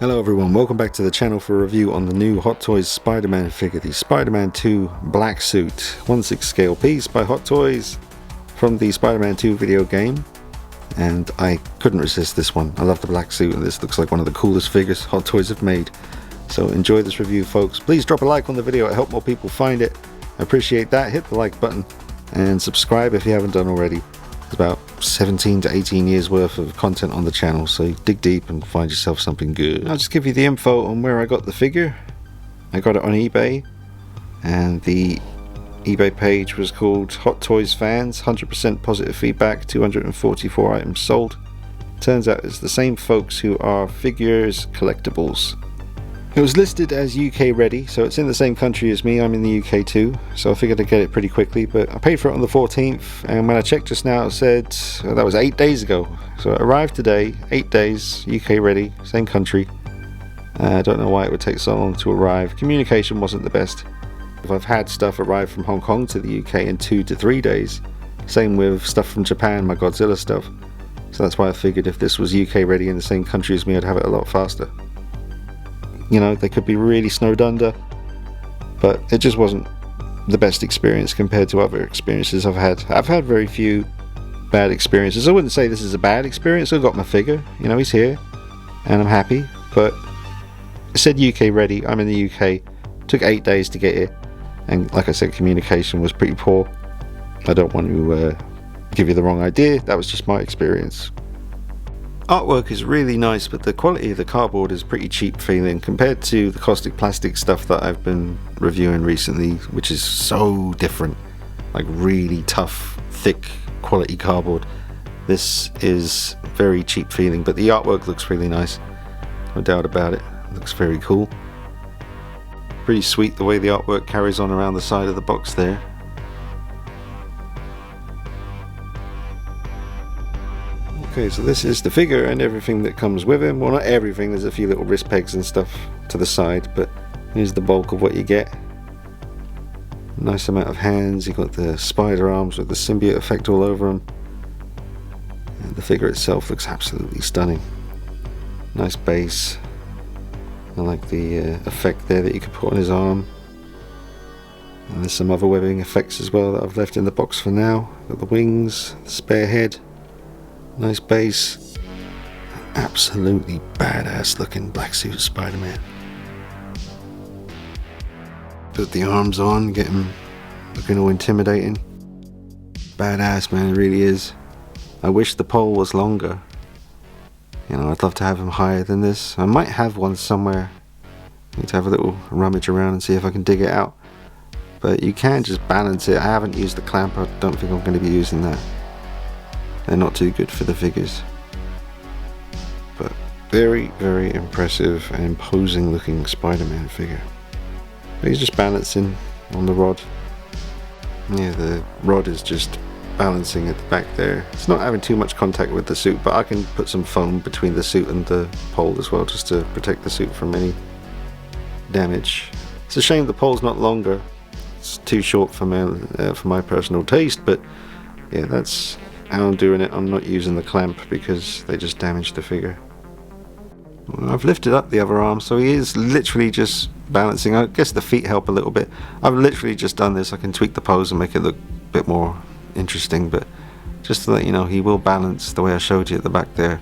Hello everyone, welcome back to the channel for a review on the new Hot Toys Spider-Man figure, the Spider-Man 2 Black Suit, 1/6 scale piece by Hot Toys from the Spider-Man 2 video game, and I couldn't resist this one. I love the black suit and this looks like one of the coolest figures Hot Toys have made. So enjoy this review folks. Please drop a like on the video, it helps more people find it. I appreciate that. Hit the like button and subscribe if you haven't done already. It's about 17 to 18 years worth of content on the channel, so dig deep and find yourself something good. I'll just give you the info on where I got the figure. I got it on eBay, and the eBay page was called Hot Toys Fans, 100% positive feedback, 244 items sold. Turns out it's the same folks who are Figures Collectibles. It was listed as UK ready, so it's in the same country as me. I'm in the UK too, so I figured I'd get it pretty quickly, but I paid for it on the 14th, and when I checked just now it said that was 8 days ago. So it arrived today, 8 days, UK ready, same country. I don't know why it would take so long to arrive. Communication wasn't the best. I've had stuff arrive from Hong Kong to the UK in 2 to 3 days. Same with stuff from Japan, my Godzilla stuff. So that's why I figured if this was UK ready in the same country as me, I'd have it a lot faster. You know, they could be really snowed under, but it just wasn't the best experience compared to other experiences I've had. I've had very few bad experiences. I wouldn't say this is a bad experience. I got my figure, you know, he's here, and I'm happy, but it said UK ready. I'm in the UK. Took 8 days to get here, and like I said, communication was pretty poor. I don't want to give you the wrong idea. That was just my experience. Artwork is really nice, but the quality of the cardboard is pretty cheap feeling compared to the caustic plastic stuff that I've been reviewing recently, which is so different, like really tough, thick quality cardboard. This is very cheap feeling, but the artwork looks really nice, no doubt about it. It looks very cool. Pretty sweet the way the artwork carries on around the side of the box there. Okay, so this is the figure and everything that comes with him. Well, not everything, there's a few little wrist pegs and stuff to the side, but here's the bulk of what you get. Nice amount of hands, you've got the spider arms with the symbiote effect all over them. And the figure itself looks absolutely stunning. Nice base. I like the effect there that you could put on his arm. And there's some other webbing effects as well that I've left in the box for now. Got the wings, the spare head. Nice base. Absolutely badass looking black suit Spider-Man. Put the arms on, get him looking all intimidating. Badass, man, it really is. I wish the pole was longer. You know, I'd love to have him higher than this. I might have one somewhere. Need to have a little rummage around and see if I can dig it out. But you can just balance it. I haven't used the clamp. I don't think I'm going to be using that. They're not too good for the figures, but very, very impressive and imposing looking Spider-Man figure. But he's just balancing on the rod. Yeah, the rod is just balancing at the back there. It's not having too much contact with the suit, but I can put some foam between the suit and the pole as well, just to protect the suit from any damage. It's a shame the pole's not longer. It's too short for my personal taste, but yeah, that's how I'm doing it. I'm not using the clamp because they just damage the figure. Well, I've lifted up the other arm, so he is literally just balancing. I guess the feet help a little bit. I've literally just done this. I can tweak the pose and make it look a bit more interesting, but just to let you know, he will balance the way I showed you at the back there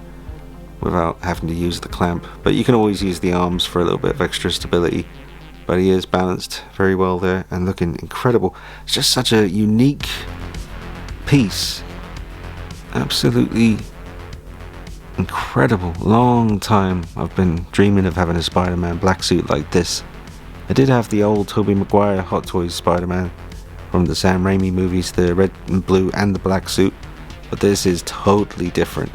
without having to use the clamp. But you can always use the arms for a little bit of extra stability. But he is balanced very well there and looking incredible. It's just such a unique piece. Absolutely incredible. Long time I've been dreaming of having a Spider-Man black suit like this. I did have the old Tobey Maguire Hot Toys Spider-Man from the Sam Raimi movies, the red and blue and the black suit, but this is totally different.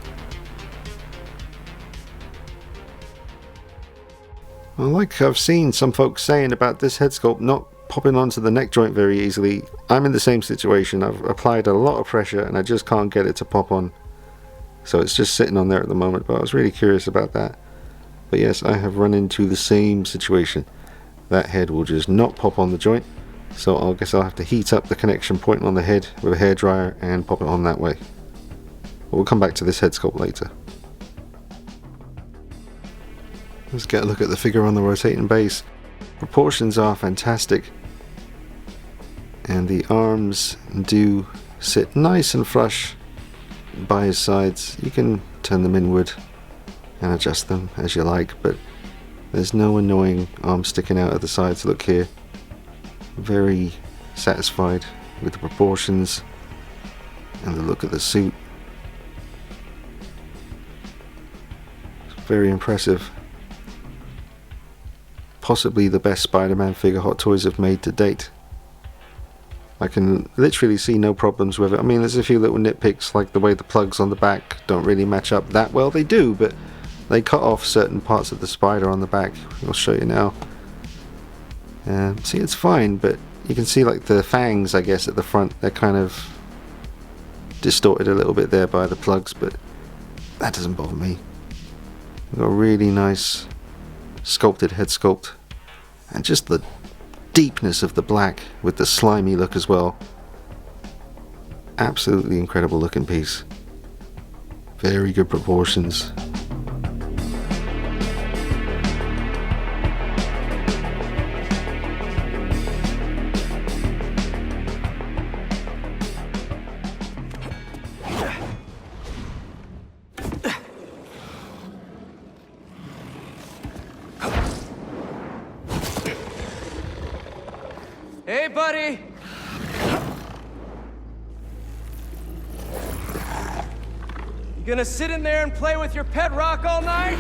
Well, like I've seen some folks saying about this head sculpt not popping onto the neck joint very easily, I'm in the same situation. I've applied a lot of pressure and I just can't get it to pop on, so it's just sitting on there at the moment. But I was really curious about that. But yes, I have run into the same situation. That head will just not pop on the joint, so I guess I'll have to heat up the connection point on the head with a hairdryer and pop it on that way. But we'll come back to this head sculpt later. Let's get a look at the figure on the rotating base. Proportions are fantastic, and the arms do sit nice and flush by his sides. You can turn them inward and adjust them as you like, but there's no annoying arms sticking out of the sides. Look here, very satisfied with the proportions and the look of the suit. It's very impressive. Possibly the best Spider-Man figure Hot Toys have made to date. I can literally see no problems with it. I mean, there's a few little nitpicks, like the way the plugs on the back don't really match up that well. They do, but they cut off certain parts of the spider on the back. I'll show you now. See, it's fine, but you can see like the fangs, I guess, at the front, they're kind of distorted a little bit there by the plugs, but that doesn't bother me. We've got a really nice sculpted head sculpt, and just the deepness of the black with the slimy look as well. Absolutely incredible looking piece. Very good proportions. Hey, buddy! You gonna sit in there and play with your pet rock all night?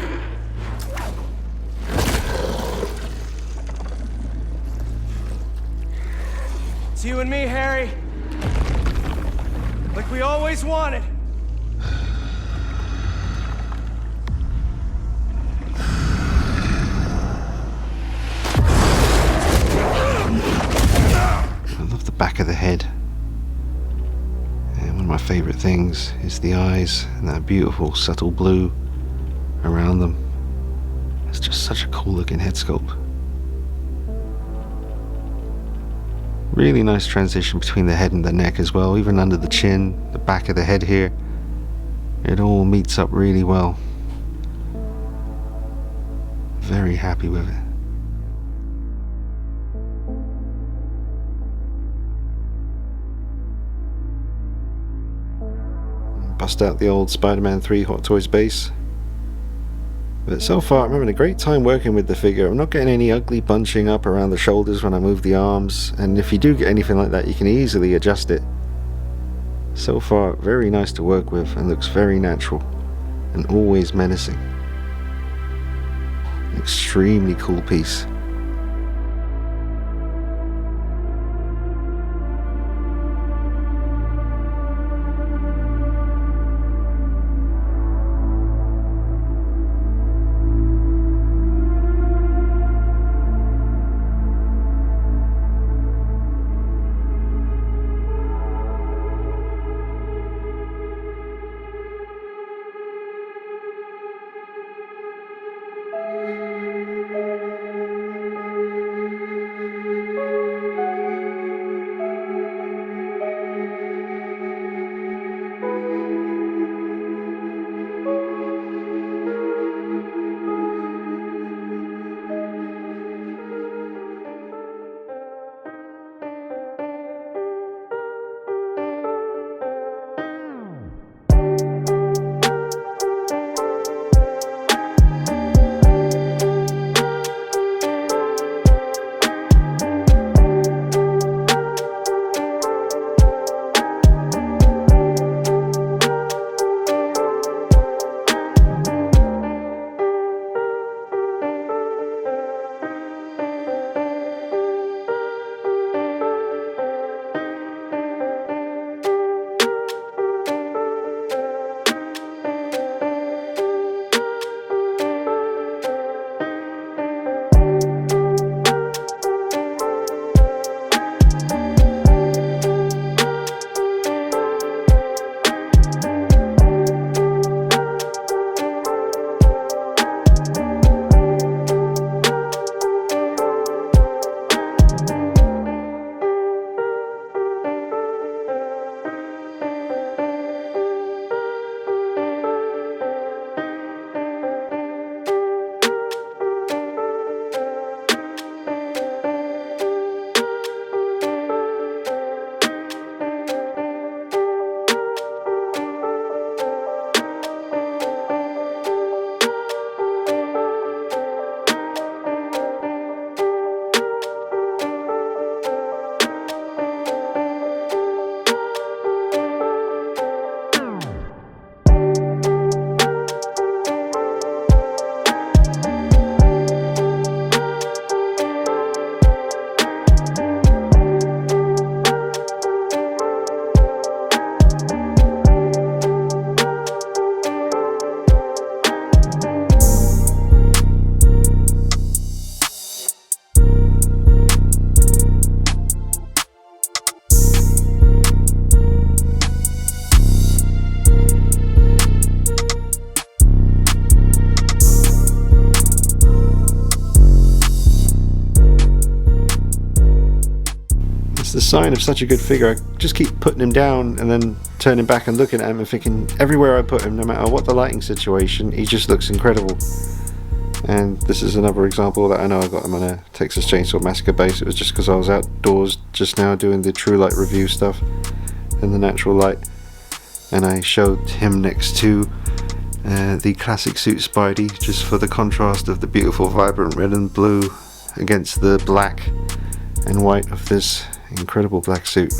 It's you and me, Harry. Like we always wanted. Back of the head, and one of my favorite things is the eyes and that beautiful subtle blue around them. It's just such a cool looking head sculpt. Really nice transition between the head and the neck as well, even under the chin, the back of the head here. It all meets up really well. Very happy with it. Bust out the old Spider-Man 3 Hot Toys base. But so far I'm having a great time working with the figure. I'm not getting any ugly bunching up around the shoulders when I move the arms, and if you do get anything like that you can easily adjust it. So far very nice to work with and looks very natural and always menacing. Extremely cool piece. the sign of such a good figure. I just keep putting him down and then turning back and looking at him and thinking everywhere I put him, no matter what the lighting situation, he just looks incredible. And this is another example that I know I got him on a Texas Chainsaw Massacre base. It was just because I was outdoors just now doing the True Light review stuff in the natural light, and I showed him next to the classic suit Spidey, just for the contrast of the beautiful vibrant red and blue against the black and white of this incredible black suit.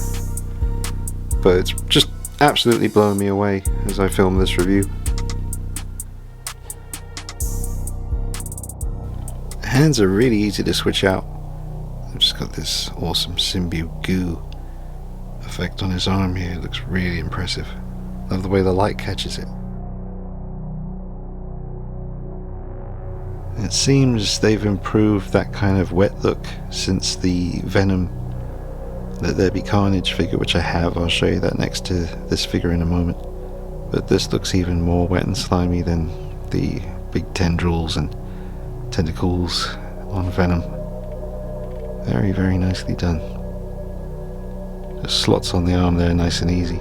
But it's just absolutely blowing me away as I film this review. Hands are really easy to switch out. I've just got this awesome symbiote goo effect on his arm here. It looks really impressive. Love the way the light catches it. It seems they've improved that kind of wet look since the Venom Let There Be Carnage figure, which I have. I'll show you that next to this figure in a moment. But this looks even more wet and slimy than the big tendrils and tentacles on Venom. Very, very nicely done. Just slots on the arm there, nice and easy.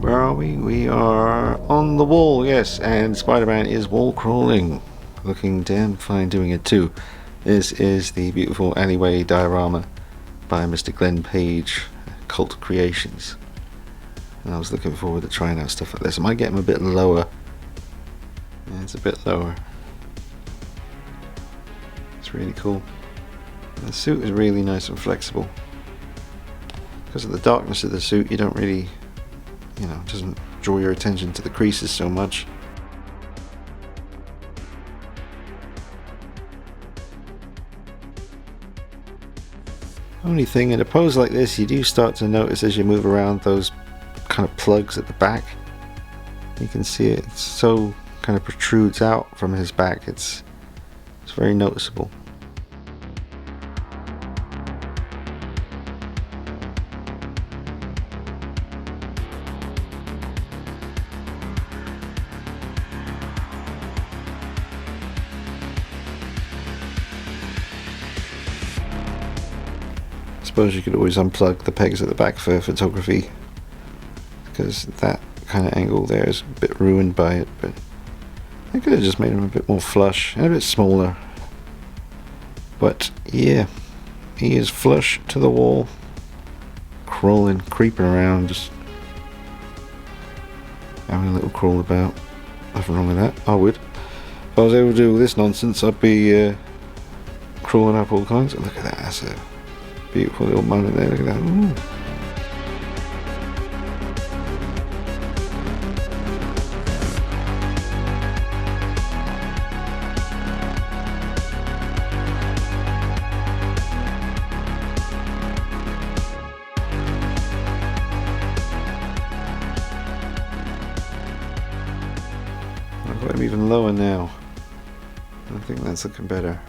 Where are we? We are on the wall, yes, and Spider-Man is wall crawling. Looking damn fine doing it too. This is the beautiful alleyway diorama by Mr. Glenn Page, Cult Creations. And I was looking forward to trying out stuff like this. I might get him a bit lower. Yeah, it's a bit lower. It's really cool. And the suit is really nice and flexible. Because of the darkness of the suit, you don't really, it doesn't draw your attention to the creases so much. Only thing, in a pose like this, you do start to notice as you move around those kind of plugs at the back. You can see it, it's so kind of protrudes out from his back. It's very noticeable. I suppose you could always unplug the pegs at the back for photography, because that kind of angle there is a bit ruined by it, but I could have just made him a bit more flush and a bit smaller. But yeah, he is flush to the wall, crawling, creeping around, just having a little crawl about. Nothing wrong with that. I would. If I was able to do all this nonsense, I'd be crawling up all kinds. Look at that, that's a beautiful little moment there, look at that. Ooh. I've got him even lower now. I think that's looking better.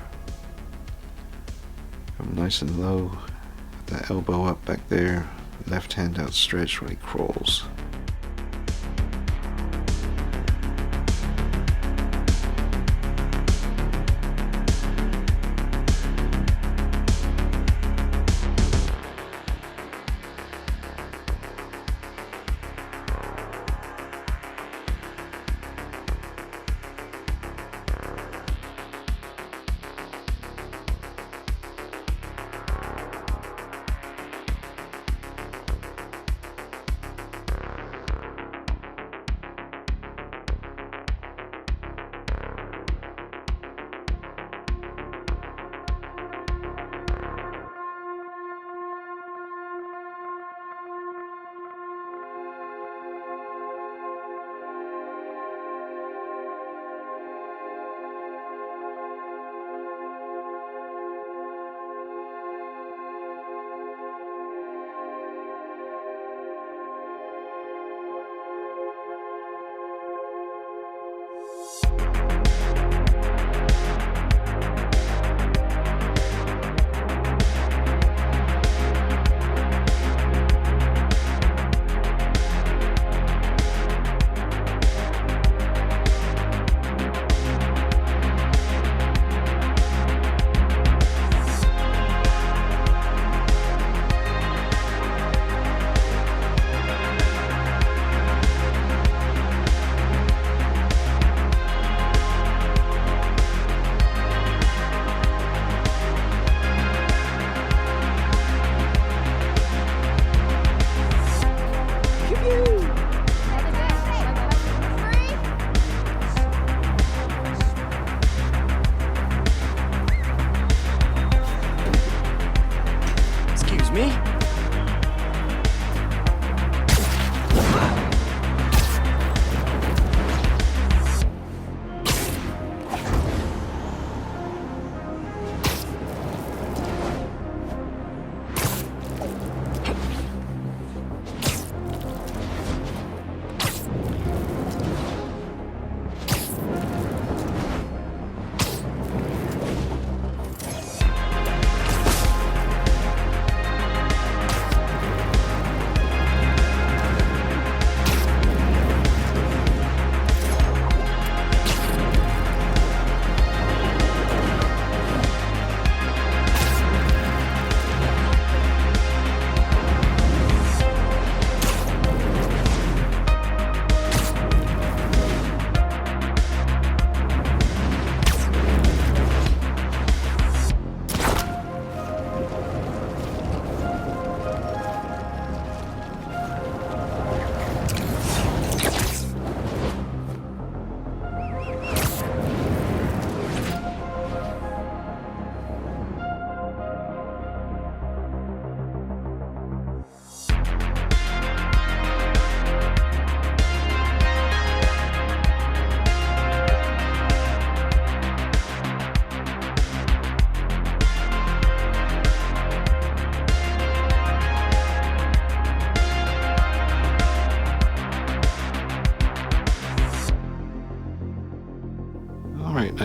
Come nice and low. That elbow up back there, left hand outstretched when he crawls.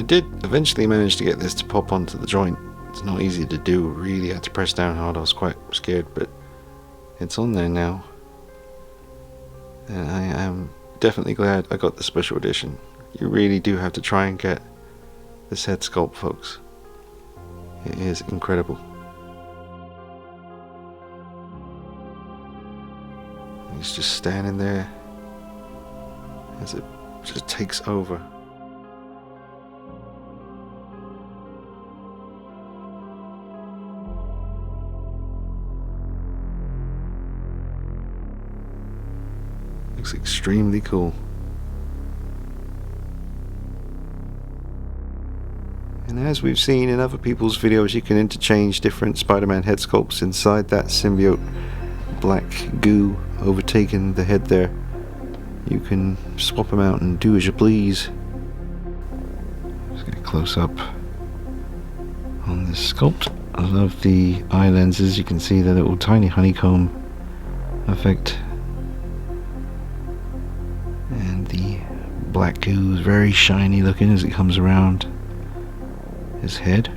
did eventually manage to get this to pop onto the joint. It's not easy to do, really had to press down hard, I was quite scared, but it's on there now. And I am definitely glad I got the special edition. You really do have to try and get this head sculpt, folks. It is incredible. He's just standing there as it just takes over. Looks extremely cool. And as we've seen in other people's videos, you can interchange different Spider-Man head sculpts inside that symbiote. Black goo overtaking the head there. You can swap them out and do as you please. Just get a close up on this sculpt. I love the eye lenses. You can see the little tiny honeycomb effect. And the black goo is very shiny looking as it comes around his head.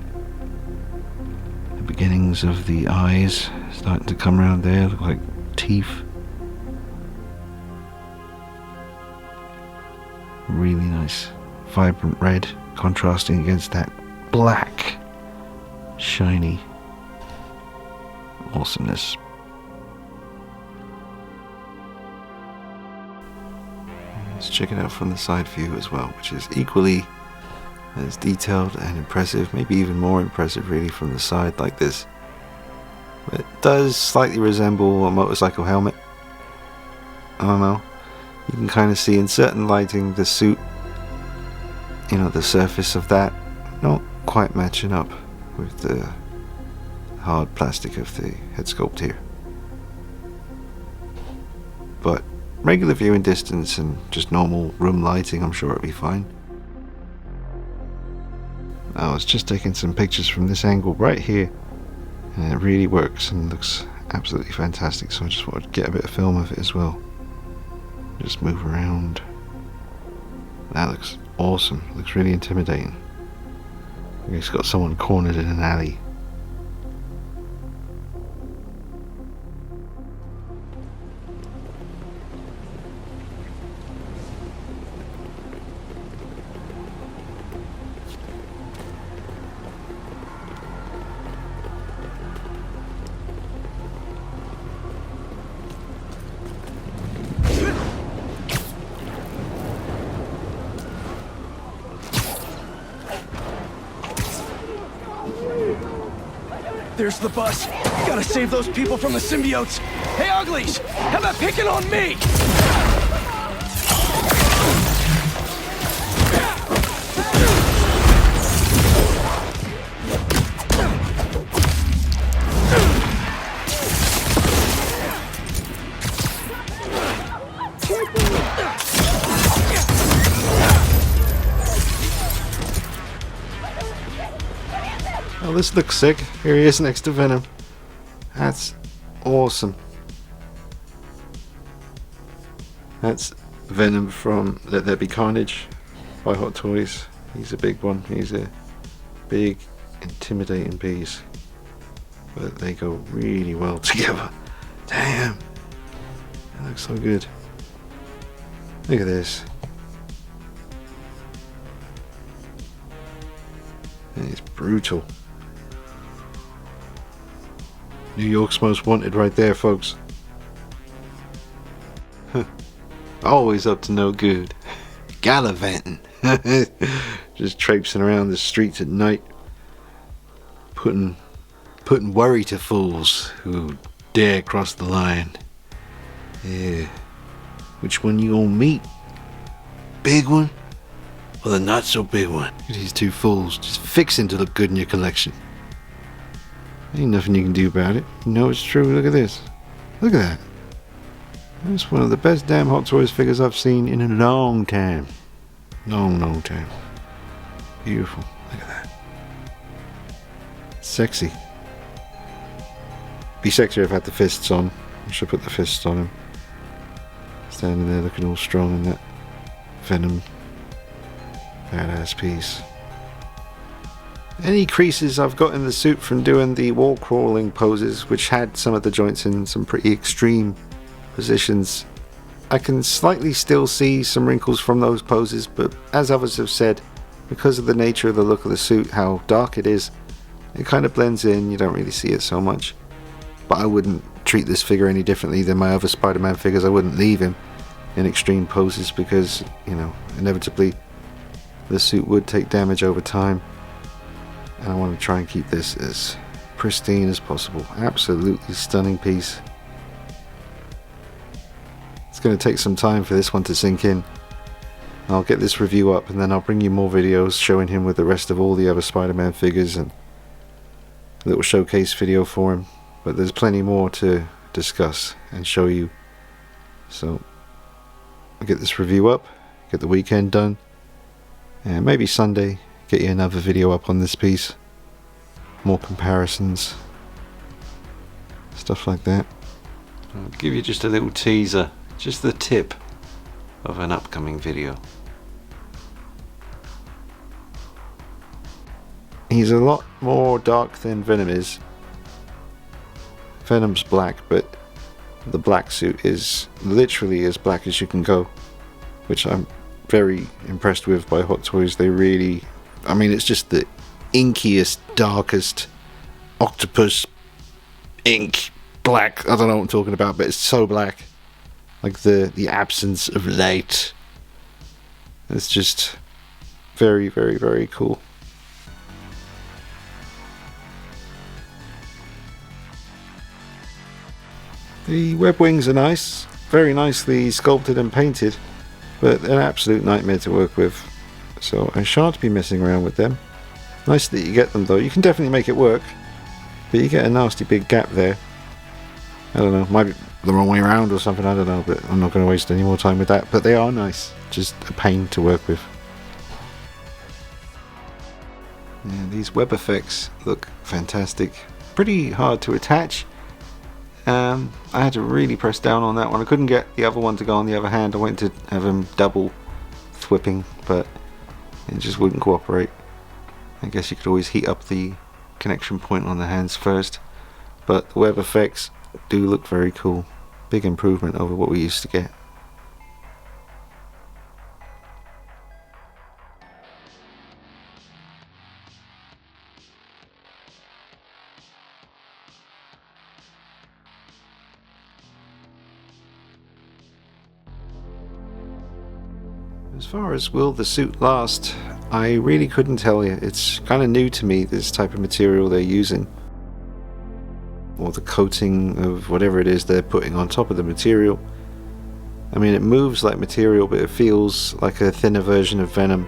The beginnings of the eyes starting to come around there, look like teeth. Really nice, vibrant red, contrasting against that black, shiny awesomeness. Let's check it out from the side view as well, which is equally as detailed and impressive, maybe even more impressive really from the side like this. But it does slightly resemble a motorcycle helmet. I don't know. You can kind of see in certain lighting the suit, you know, the surface of that not quite matching up with the hard plastic of the head sculpt here. But regular viewing distance and just normal room lighting, I'm sure it'll be fine. I was just taking some pictures from this angle right here, and it really works and looks absolutely fantastic, so I just wanted to get a bit of film of it as well. Just move around. That looks awesome, looks really intimidating. He's got someone cornered in an alley. There's the bus. You gotta save those people from the symbiotes. Hey, uglies! How about picking on me? Oh, this looks sick. Here he is next to Venom. That's awesome. That's Venom from Let There Be Carnage by Hot Toys. He's a big one. He's a big, intimidating piece. But they go really well together. Damn. That looks so good. Look at this. It's brutal. New York's Most Wanted right there, folks. Always up to no good. Gallivanting. Just traipsing around the streets at night. Putting worry to fools who dare cross the line. Yeah. Which one you gonna meet? Big one? Or the not so big one? Look at these two fools just fixing to look good in your collection. Ain't nothing you can do about it. You know it's true. Look at this. Look at that. That's one of the best damn Hot Toys figures I've seen in a long time. Long time. Beautiful. Look at that. Sexy. Be sexier if I had the fists on. I should put the fists on him. Standing there looking all strong in that Venom badass piece. Any creases I've got in the suit from doing the wall crawling poses, which had some of the joints in some pretty extreme positions, I can slightly still see some wrinkles from those poses, but as others have said, because of the nature of the look of the suit, how dark it is, it kind of blends in, you don't really see it so much. But I wouldn't treat this figure any differently than my other Spider-Man figures. I wouldn't leave him in extreme poses because, you know, inevitably the suit would take damage over time. And I want to try and keep this as pristine as possible. Absolutely stunning piece. It's going to take some time for this one to sink in. I'll get this review up and then I'll bring you more videos showing him with the rest of all the other Spider-Man figures and a little showcase video for him. But there's plenty more to discuss and show you. So I'll get this review up, get the weekend done, and maybe Sunday get you another video up on this piece. More comparisons, stuff like that. I'll give you just a little teaser, just the tip of an upcoming video. He's a lot more dark than Venom is. Venom's black, but the black suit is literally as black as you can go, which I'm very impressed with by Hot Toys. They really, I mean, it's just the inkiest, darkest octopus ink black. I don't know what I'm talking about, but it's so black, like the absence of light. It's just very, very, very cool. The web wings are nice, very nicely sculpted and painted, but an absolute nightmare to work with, so I shan't be messing around with them. Nice that you get them though. You can definitely make it work, but you get a nasty big gap there. I don't know, might be the wrong way around or something, I don't know, but I'm not going to waste any more time with that. But they are nice, just a pain to work with. Yeah, these web effects look fantastic. Pretty hard to attach. I had to really press down on that one. I couldn't get the other one to go on the other hand. I wanted to have him double thwipping, but it just wouldn't cooperate. I guess you could always heat up the connection point on the hands first, but the web effects do look very cool. Big improvement over what we used to get. As far as will the suit last, I really couldn't tell you. It's kind of new to me, this type of material they're using, or the coating of whatever it is they're putting on top of the material. I mean, it moves like material, but it feels like a thinner version of Venom.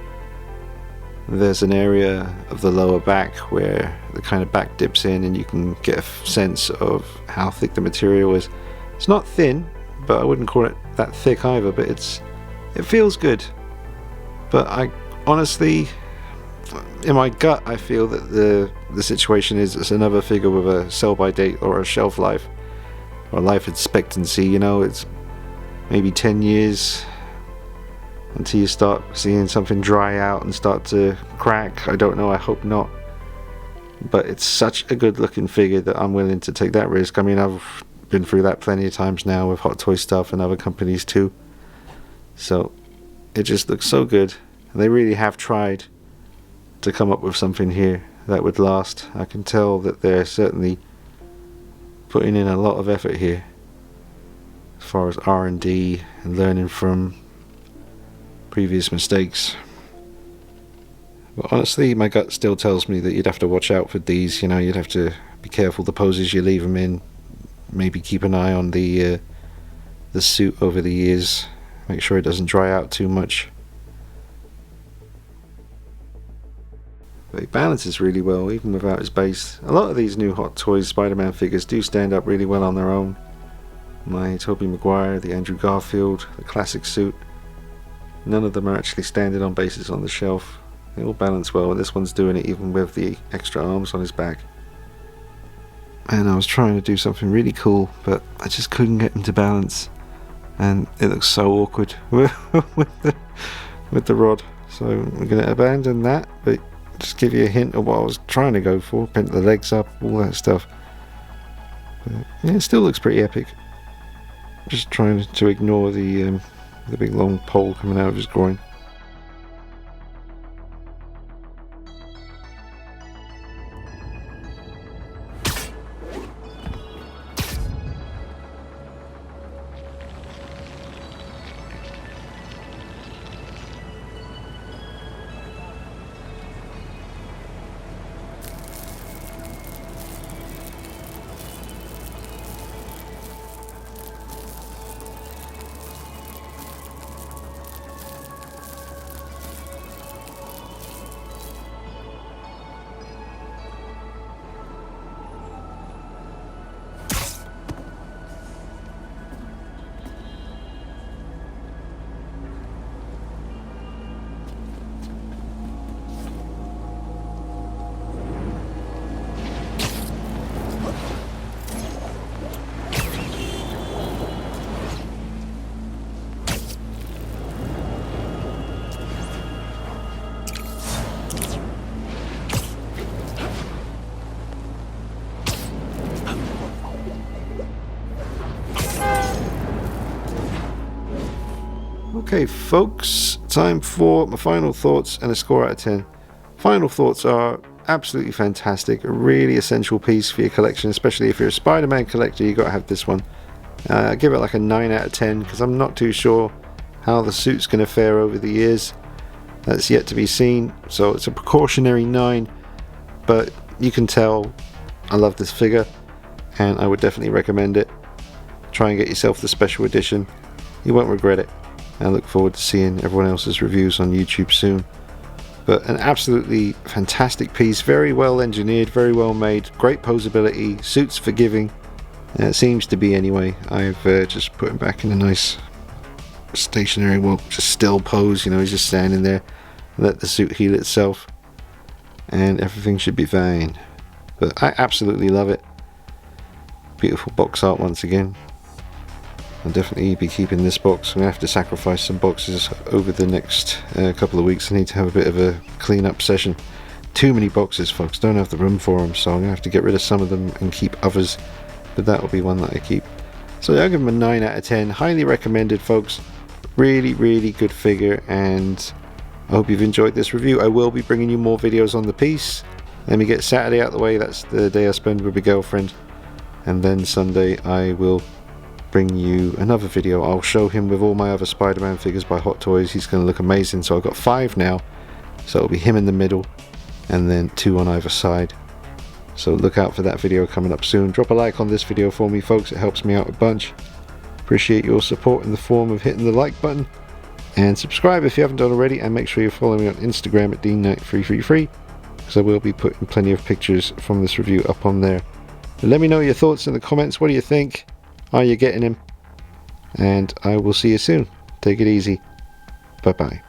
There's an area of the lower back where the kind of back dips in and you can get a sense of how thick the material is. It's not thin, but I wouldn't call it that thick either, but it feels good. But I honestly, in my gut, I feel that the situation is it's another figure with a sell-by date or a shelf life or life expectancy. You know, it's maybe 10 years until you start seeing something dry out and start to crack. I don't know, I hope not. But it's such a good looking figure that I'm willing to take that risk. I mean, I've been through that plenty of times now with Hot Toy stuff and other companies too. So it just looks so good. They really have tried to come up with something here that would last. I can tell that they're certainly putting in a lot of effort here as far as R&D and learning from previous mistakes. But honestly, my gut still tells me that you'd have to watch out for these. You know, you'd have to be careful the poses you leave them in. Maybe keep an eye on the suit over the years. Make sure it doesn't dry out too much. But it balances really well, even without his base. A lot of these new Hot Toys Spider-Man figures do stand up really well on their own. My Tobey Maguire, the Andrew Garfield, the classic suit. None of them are actually standing on bases on the shelf. They all balance well, and this one's doing it even with the extra arms on his back. And I was trying to do something really cool, but I just couldn't get him to balance. And it looks so awkward with the rod. So we're going to abandon that, but just give you a hint of what I was trying to go for. Bent the legs up, all that stuff. But yeah, it still looks pretty epic. Just trying to ignore the big long pole coming out of his groin. Okay folks, time for my final thoughts and a score out of 10. Final thoughts are absolutely fantastic, a really essential piece for your collection, especially if you're a Spider-Man collector. You got to have this one. Give it like a 9 out of 10 because I'm not too sure how the suit's going to fare over the years. That's yet to be seen, so it's a precautionary 9, but you can tell I love this figure and I would definitely recommend it. Try and get yourself the special edition, you won't regret it. I look forward to seeing everyone else's reviews on YouTube soon. But an absolutely fantastic piece, very well engineered, very well made, great posability, suits forgiving. It seems to be anyway. I've just put him back in a nice stationary, well, just still pose, you know, he's just standing there. Let the suit heal itself and everything should be fine. But I absolutely love it. Beautiful box art once again. I'll definitely be keeping this box. I'm going to have to sacrifice some boxes over the next couple of weeks. I need to have a bit of a clean-up session. Too many boxes, folks. Don't have the room for them, so I'm going to have to get rid of some of them and keep others. But that will be one that I keep. So I'll give him a 9 out of 10. Highly recommended, folks. Really, really good figure, and I hope you've enjoyed this review. I will be bringing you more videos on the piece. Let me get Saturday out of the way. That's the day I spend with my girlfriend. And then Sunday I will bring you another video. I'll show him with all my other Spider-Man figures by Hot Toys. He's going to look amazing. So I've got 5 now, so it'll be him in the middle and then 2 on either side. So look out for that video coming up soon. Drop a like on this video for me, folks. It helps me out a bunch. Appreciate your support in the form of hitting the like button, and subscribe if you haven't done already, and make sure you're following me on Instagram at DKnight333 because I will be putting plenty of pictures from this review up on there. But let me know your thoughts in the comments. What do you think? Are you getting him? And I will see you soon. Take it easy. Bye bye.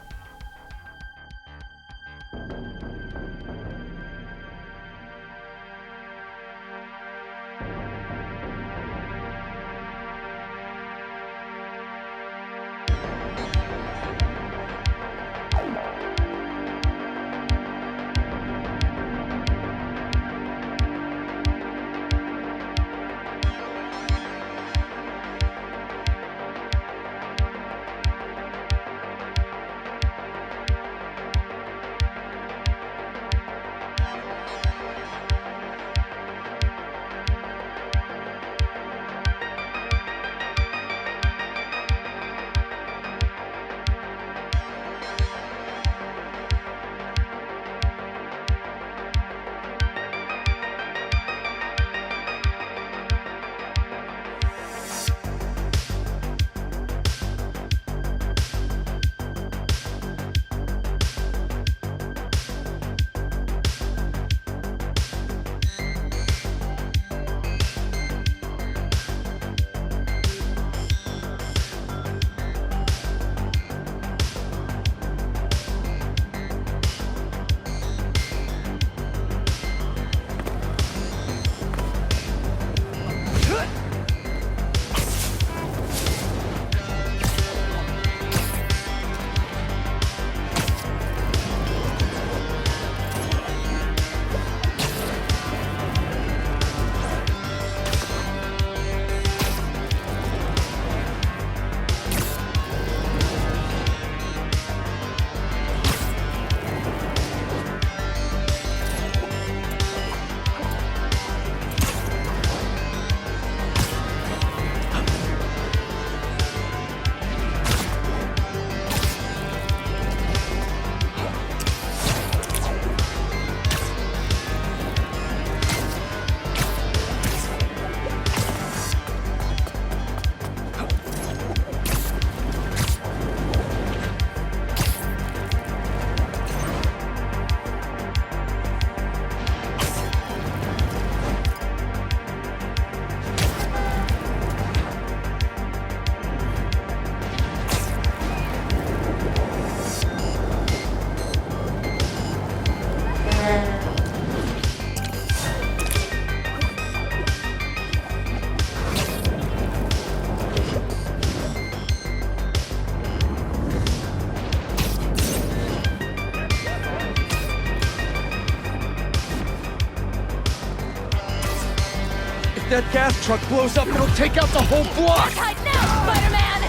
that gas truck blows up, it'll take out the whole block! Hide now, Spider-Man!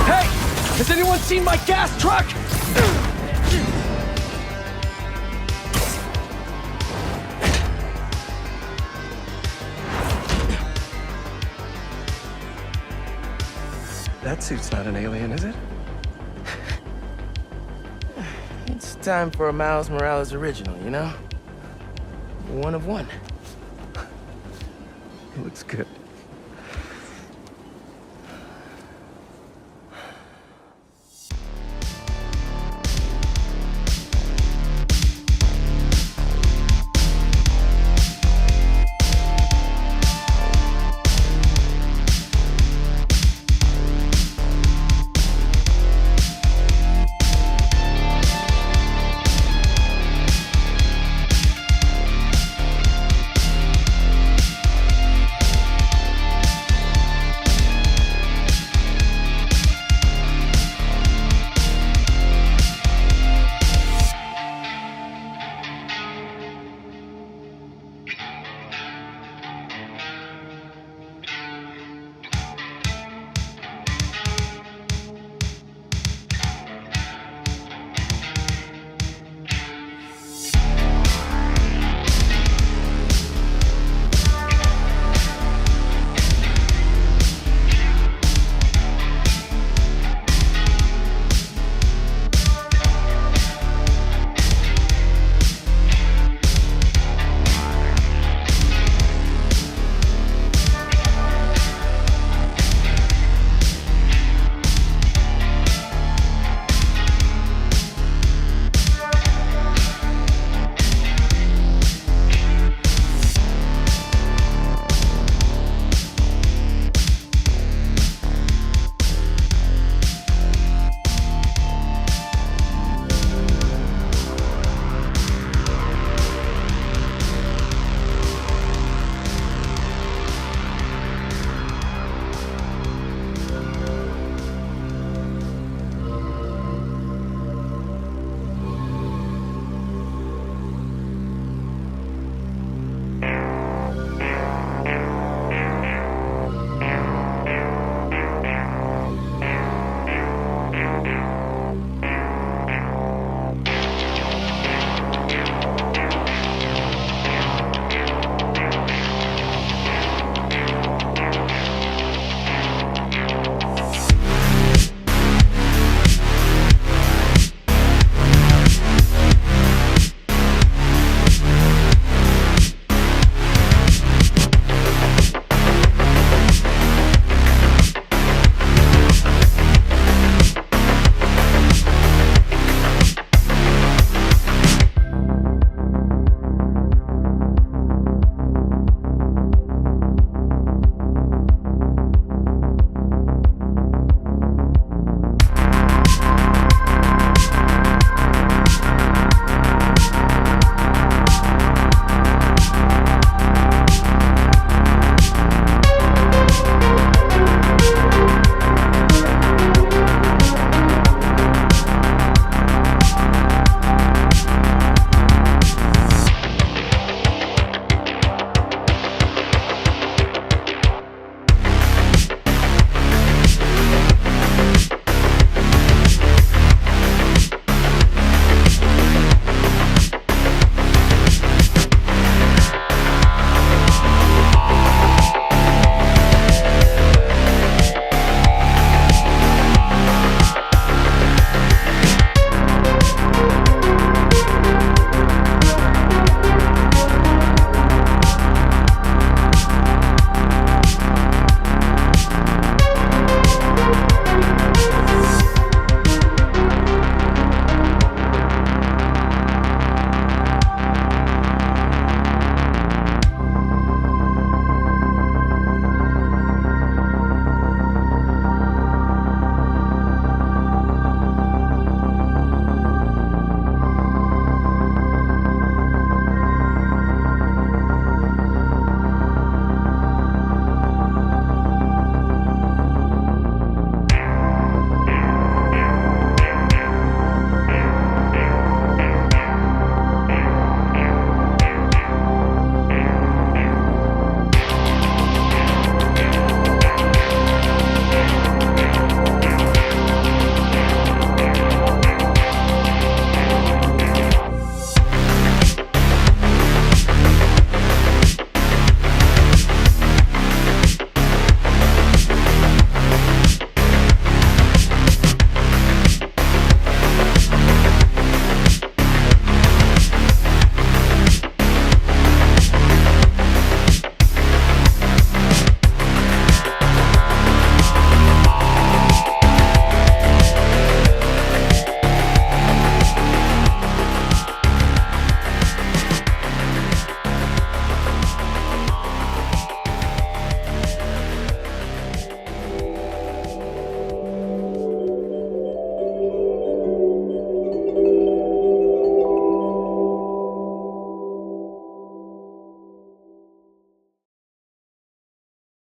Hey! Has anyone seen my gas truck? That suit's not an alien, is it? It's time for a Miles Morales original, you know? One of one. It looks good.